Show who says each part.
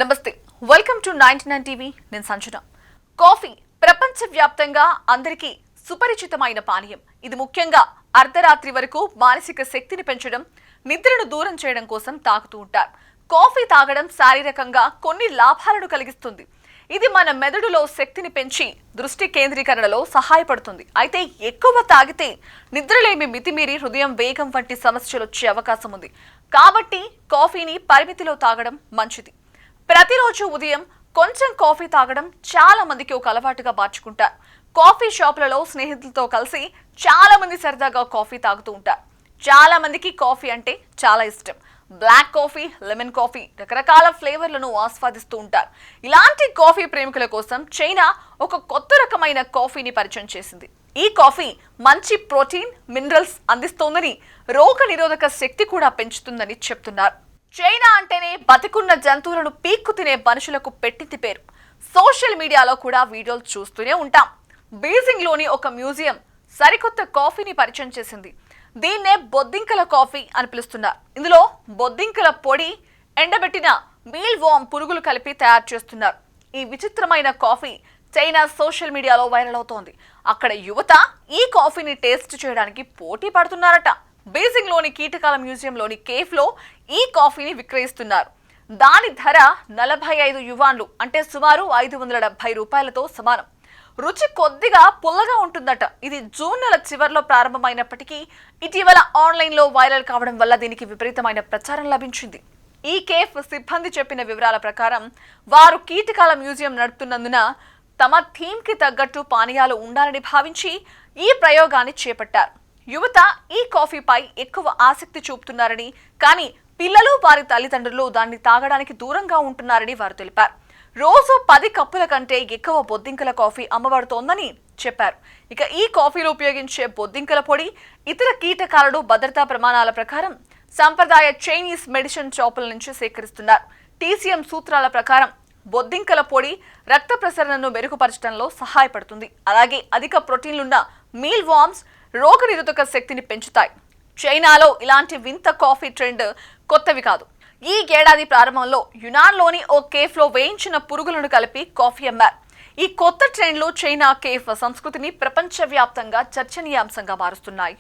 Speaker 1: నమస్తే welcome to 99 TV నేను Sanjana coffee ప్రపంచవ్యాప్తంగా అందరికీ సుపరిచితమైన పానీయం ఇది ముఖ్యంగా అర్ధరాత్రి వరకు మానసిక శక్తిని పెంచడం నిద్రను దూరం చేయడం కోసం తాగుతూ ఉంటారు కాఫీ తాగడం శారీరకంగా కొన్ని లాభాలను కలిగిస్తుంది ఇది మన మెదడులో శక్తిని పెంచి దృష్టి కేంద్రీకరణలో సహాయపడుతుంది అయితే ఎక్కువ తాగితే నిద్రలేమి మితిమీరి హృదయం వేగం వంటి సమస్యలు వచ్చే అవకాశం ఉంది కాబట్టి కాఫీని పరిమితిలో తాగడం మంచిది ప్రతిరోజు ఉదయం కొంచెం కాఫీ తాగడం చాలా మందికి ఒక అలవాటుగా మార్చుకుంటారు కాఫీ షాపులలో స్నేహితులతో కలిసి చాలా మంది సరదాగా కాఫీ తాగుతూ ఉంటారు చాలా మందికి కాఫీ అంటే చాలా ఇష్టం బ్లాక్ కాఫీ లెమన్ కాఫీ రకరకాల ఫ్లేవర్లను ఆస్వాదిస్తూ ఉంటారు ఇలాంటి కాఫీ ప్రేమికుల కోసం చైనా ఒక కొత్త రకమైన కాఫీని పరిచయం చేసింది ఈ కాఫీ మంచి ప్రోటీన్ మినరల్స్ అందిస్తోందని రోగనిరోధక శక్తి కూడా పెంచుతుందని చెప్తున్నారు చైనా అంటేనే బతికున్న జంతువులను పీక్కు తినే మనుషులకు పెట్టింది పేరు సోషల్ మీడియాలో కూడా వీడియోలు చూస్తూనే ఉంటాం బీజింగ్ లోని ఒక మ్యూజియం సరికొత్త కాఫీని పరిచయం చేసింది దీన్నే బొద్దింకల కాఫీ అని పిలుస్తున్నారు ఇందులో బొద్దింకల పొడి ఎండబెట్టిన మీల్ వామ్ పురుగులు కలిపి తయారు చేస్తున్నారు ఈ విచిత్రమైన కాఫీ చైనా సోషల్ మీడియాలో వైరల్ అవుతోంది అక్కడ యువత ఈ కాఫీని టేస్ట్ చేయడానికి పోటీ పడుతున్నారట బీజింగ్ లోని కీటకాల మ్యూజియంలోని కేఫ్ లో ఈ కాఫీని విక్రయిస్తున్నారు దాని ధర 45 యువాన్లు అంటే సుమారు 570 రూపాయలతో సమానం రుచి కొద్దిగా పుల్లగా ఉంటుందట ఇది జూన్ నెల చివర్లో ప్రారంభమైనప్పటికీ ఇటీవల ఆన్లైన్ లో వైరల్ కావడం వల్ల దీనికి విపరీతమైన ప్రచారం లభించింది ఈ కేఫ్ సిబ్బంది చెప్పిన వివరాల ప్రకారం వారు కీటకాల మ్యూజియం నడుపుతున్నందున తమ థీమ్ కి తగ్గట్టు పానీయాలు ఉండాలని భావించి ఈ ప్రయోగాన్ని చేపట్టారు యువత ఈ కాఫీపై ఎక్కువ ఆసక్తి చూపుతున్నారని కానీ పిల్లలు వారి తల్లిదండ్రులు దాన్ని తాగడానికి దూరంగా ఉంటున్నారని వారు తెలిపారు రోజు 10 కప్పుల కంటే ఎక్కువ బొద్దింకల కాఫీ అమ్మబడుతోందని చెప్పారు ఇక ఈ కాఫీలో ఉపయోగించే బొద్దింకల పొడి ఇతర కీటకాలను భద్రతా ప్రమాణాల ప్రకారం సంప్రదాయ చైనీస్ మెడిసిన్ షాపుల నుంచి సేకరిస్తున్నారు టీసీఎం సూత్రాల ప్రకారం బొద్దింకల పొడి రక్త ప్రసరణను మెరుగుపరచడంలో సహాయపడుతుంది అలాగే అధిక ప్రోటీన్లున్న మీల్ వామ్స్ రోగనిరోధక శక్తిని పెంచుతాయి చైనాలో ఇలాంటి వింత కాఫీ ట్రెండ్ కొత్తవి కాదు ఈ ఏడాది ప్రారంభంలో యునాన్లోని ఓ కేఫ్లో వేయించిన పురుగులను కలిపి కాఫీ అమ్మారు ఈ కొత్త ట్రెండ్లు చైనా కేఫ్ సంస్కృతిని ప్రపంచవ్యాప్తంగా చర్చనీయాంశంగా మారుస్తున్నాయి